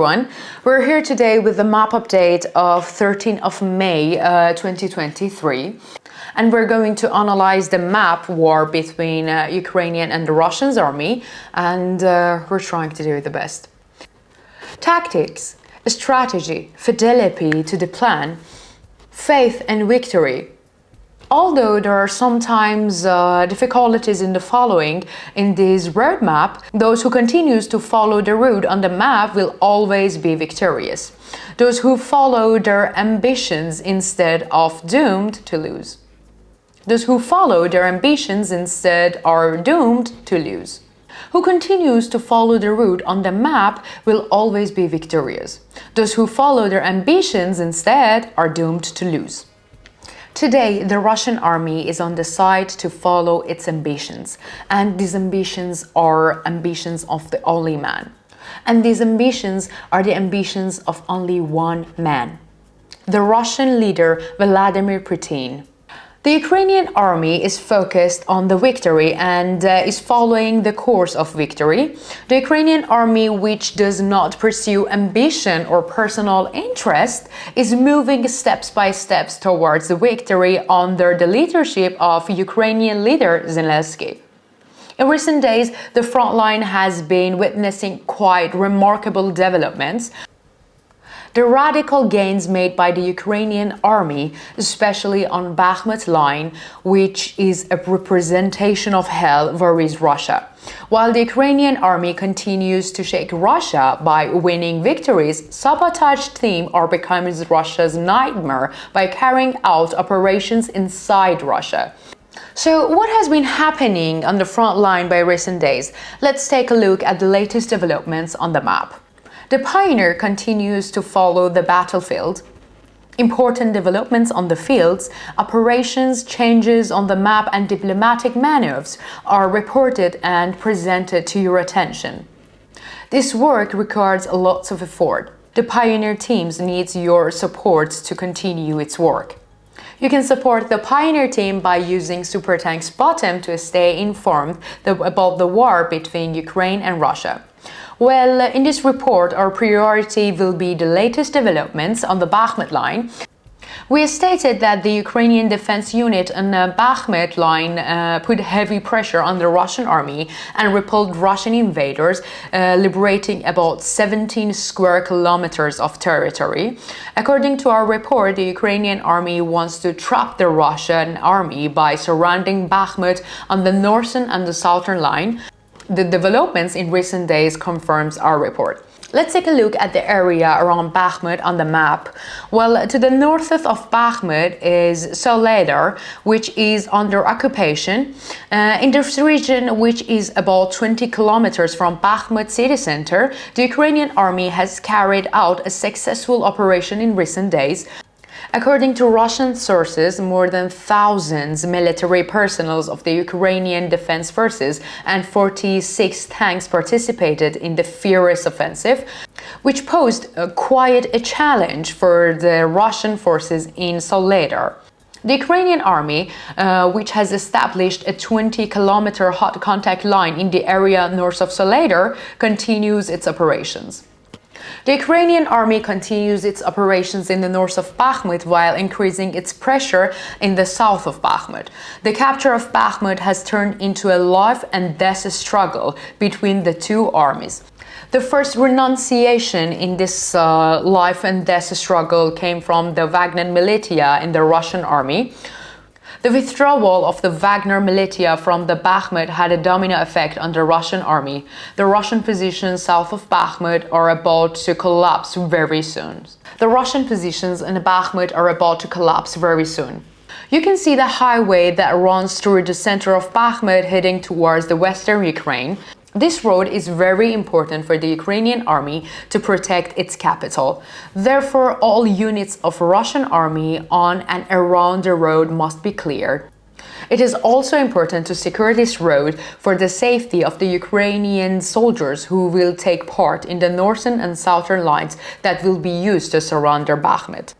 everyone, we're here today with the map update of 13th of May 2023, and we're going to analyze the map war between Ukrainian and the Russian army, and we're trying to do the best. Tactics, strategy, fidelity to the plan, faith and victory. Although there are sometimes difficulties in the following in this roadmap, those who continues to follow the route on the map will always be victorious. Those who follow their ambitions instead of doomed to lose. Those who follow their ambitions instead are doomed to lose. Who continues to follow the route on the map will always be victorious. Those who follow their ambitions instead are doomed to lose. Today, the Russian army is on the side to follow its ambitions, and these ambitions are ambitions of the only man. And these ambitions are the ambitions of only one man, the Russian leader Vladimir Putin. The Ukrainian army is focused on the victory and is following the course of victory. The Ukrainian army, which does not pursue ambition or personal interest, is moving steps by steps towards the victory under the leadership of Ukrainian leader Zelensky. In recent days, the front line has been witnessing quite remarkable developments. The radical gains made by the Ukrainian army, especially on Bakhmut line, which is a representation of hell, worries Russia. While the Ukrainian army continues to shake Russia by winning victories, sabotage teams are becoming Russia's nightmare by carrying out operations inside Russia. So what has been happening on the front line by recent days? Let's take a look at the latest developments on the map. The Pioneer continues to follow the battlefield. Important developments on the fields, operations, changes on the map and diplomatic maneuvers are reported and presented to your attention. This work requires lots of effort. The Pioneer teams needs your support to continue its work. You can support the Pioneer team by using Super Tanks Bottom to stay informed about the war between Ukraine and Russia. Well, in this report, our priority will be the latest developments on the Bakhmut line. We stated that the Ukrainian defense unit on the Bakhmut line put heavy pressure on the Russian army and repelled Russian invaders, liberating about 17 square kilometers of territory. According to our report, the Ukrainian army wants to trap the Russian army by surrounding Bakhmut on the northern and the southern line. The developments in recent days confirms our report. Let's take a look at the area around Bakhmut on the map. Well, to the north of Bakhmut is Soledar, which is under occupation. In this region, which is about 20 kilometers from Bakhmut city center, the Ukrainian army has carried out a successful operation in recent days. According to Russian sources, more than thousands military personnel of the Ukrainian Defense Forces and 46 tanks participated in the furious offensive, which posed quite a challenge for the Russian forces in Soledar. The Ukrainian army, which has established a 20-kilometer hot contact line in the area north of Soledar, continues its operations. The Ukrainian army continues its operations in the north of Bakhmut while increasing its pressure in the south of Bakhmut. The capture of Bakhmut has turned into a life and death struggle between the two armies. The first renunciation in this life and death struggle came from the Wagner militia in the Russian army. The withdrawal of the Wagner militia from the Bakhmut had a domino effect on the Russian army. The Russian positions south of Bakhmut are about to collapse very soon. The Russian positions in Bakhmut are about to collapse very soon. You can see the highway that runs through the center of Bakhmut heading towards the western Ukraine. This road is very important for the Ukrainian army to protect its capital. Therefore, all units of Russian army on and around the road must be cleared. It is also important to secure this road for the safety of the Ukrainian soldiers who will take part in the northern and southern lines that will be used to surround their Bakhmut.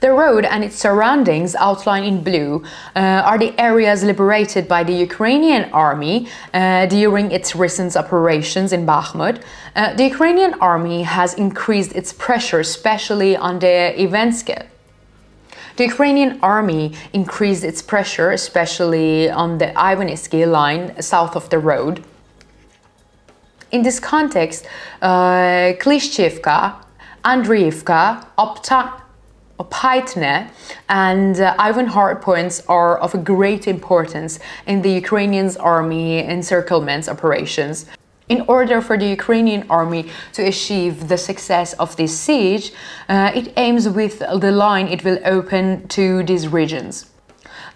The road and its surroundings, outlined in blue, are the areas liberated by the Ukrainian army during its recent operations in Bakhmut. The Ukrainian army has increased its pressure, especially on the Ivanski. The Ukrainian army increased its pressure, especially on the Ivanski line south of the road. In this context, Klishchivka, Andriivka, Opytne and Ivan hard points are of great importance in the Ukrainian army encirclement operations. In order for the Ukrainian army to achieve the success of this siege, it aims with the line it will open to these regions.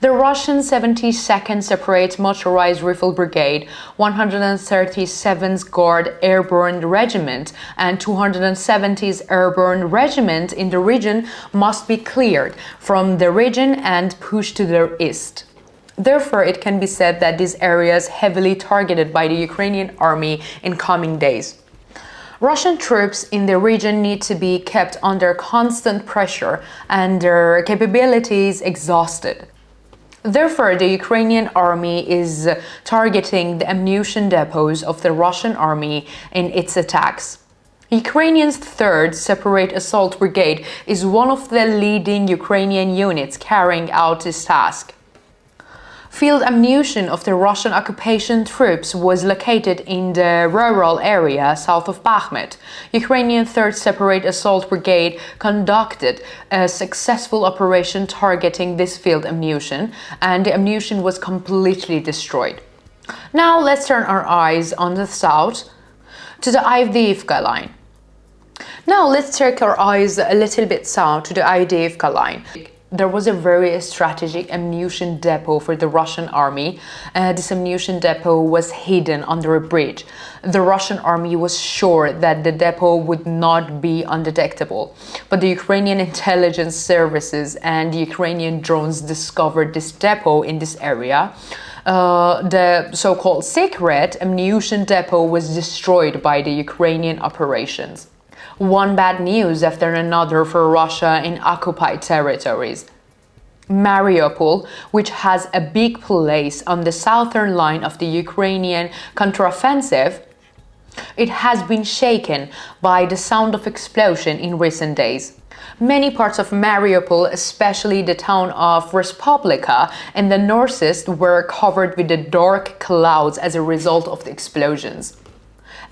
The Russian 72nd Separate Motorized Rifle Brigade, 137th Guard Airborne Regiment, and 270th Airborne Regiment in the region must be cleared from the region and pushed to the east. Therefore, it can be said that these areas heavily targeted by the Ukrainian army in coming days. Russian troops in the region need to be kept under constant pressure and their capabilities exhausted. Therefore, the Ukrainian army is targeting the ammunition depots of the Russian army in its attacks. Ukrainian's 3rd Separate Assault Brigade is one of the leading Ukrainian units carrying out this task. Field ammunition of the Russian occupation troops was located in the rural area south of Bakhmut. Ukrainian 3rd Separate Assault Brigade conducted a successful operation targeting this field ammunition, and the ammunition was completely destroyed. Now let's turn our eyes on the south to the Avdiivka line. Now let's take our eyes a little bit south to the Avdiivka line. There was a very strategic ammunition depot for the Russian army. This ammunition depot was hidden under a bridge. The Russian army was sure that the depot would not be undetectable, but the Ukrainian intelligence services and the Ukrainian drones discovered this depot in this area. The so-called secret ammunition depot was destroyed by the Ukrainian operations. One bad news after another for Russia in occupied territories. Mariupol, which has a big place on the southern line of the Ukrainian counteroffensive, it has been shaken by the sound of explosion in recent days. Many parts of Mariupol, especially the town of Respublika in the northeast, were covered with the dark clouds as a result of the explosions.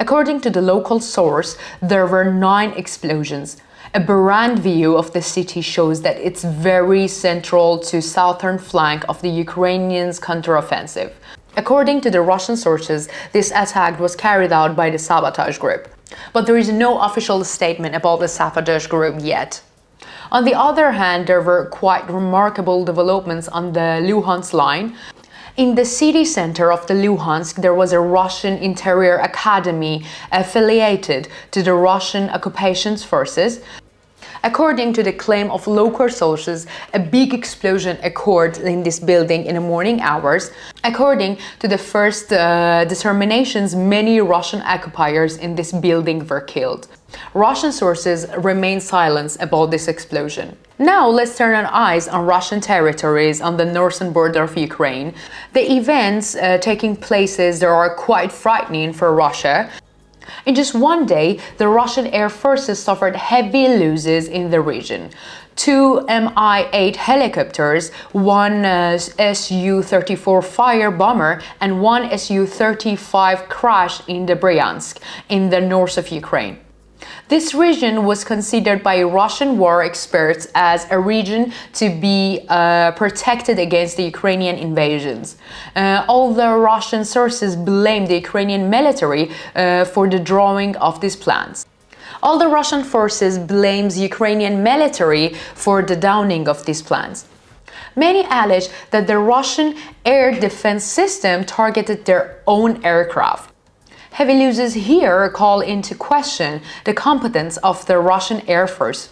According to the local source, there were 9 explosions. A Barand view of the city shows that it's very central to southern flank of the Ukrainians' counteroffensive. According to the Russian sources, this attack was carried out by the sabotage group. But there is no official statement about the sabotage group yet. On the other hand, there were quite remarkable developments on the Luhansk line. In the city center of the Luhansk, there was a Russian interior academy affiliated to the Russian occupation forces. According to the claim of local sources, a big explosion occurred in this building in the morning hours. According to the first determinations, many Russian occupiers in this building were killed. Russian sources remain silent about this explosion. Now let's turn our eyes on Russian territories on the northern border of Ukraine. The events taking places there are quite frightening for Russia. In just one day, the Russian air forces suffered heavy losses in the region. 2 Mi-8 helicopters, 1 Su-34 fire bomber, and 1 Su-35 crashed in the Bryansk, in the north of Ukraine. This region was considered by Russian war experts as a region to be protected against the Ukrainian invasions. Although Russian sources blame the Ukrainian military for the drawing of these plans. All the Russian forces blames Ukrainian military for the downing of these plans. Many allege that the Russian air defense system targeted their own aircraft. Heavy losses here call into question the competence of the Russian Air Force.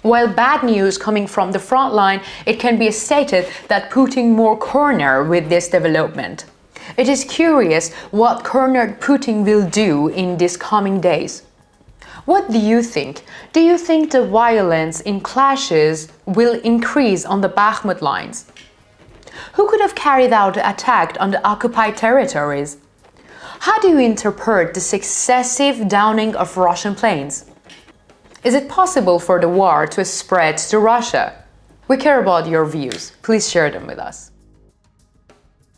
While bad news coming from the front line, it can be stated that Putin more cornered with this development. It is curious what cornered Putin will do in these coming days. What do you think? Do you think the violence in clashes will increase on the Bakhmut lines? Who could have carried out the attack on the occupied territories? How do you interpret this excessive downing of Russian planes? Is it possible for the war to spread to Russia? We care about your views. Please share them with us.